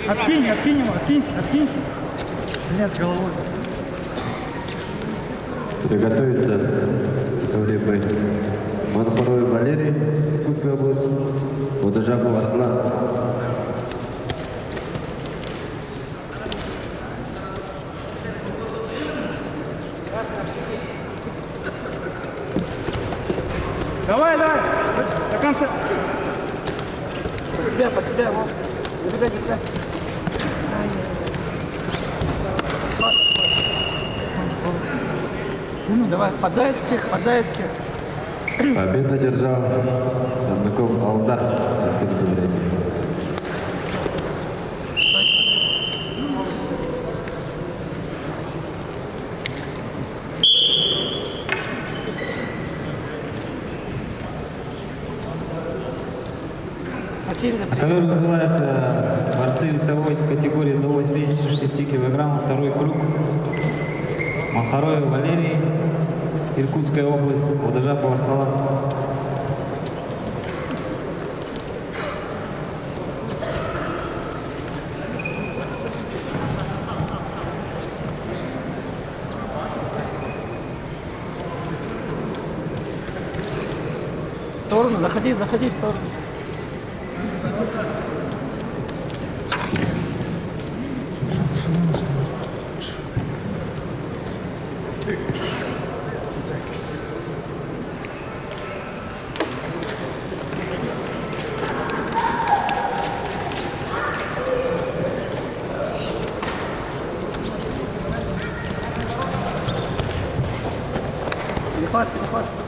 Откинь его, откинься. Блин, с головой. Приготовиться ко время Манхарой Валерий, Иркутская область, Водожапов Арслан. Давай, до конца. Под себя, вот. Забегай, забегай. Ну, давай, подай всех. Победу одержал Одноком Алдар на спину Кабинете. Ковер называется борцы весовой категории до 86 кг, второй круг. Махароев Валерий, Иркутская область, Водожапов Арслан. В сторону, заходи в сторону. Перехват.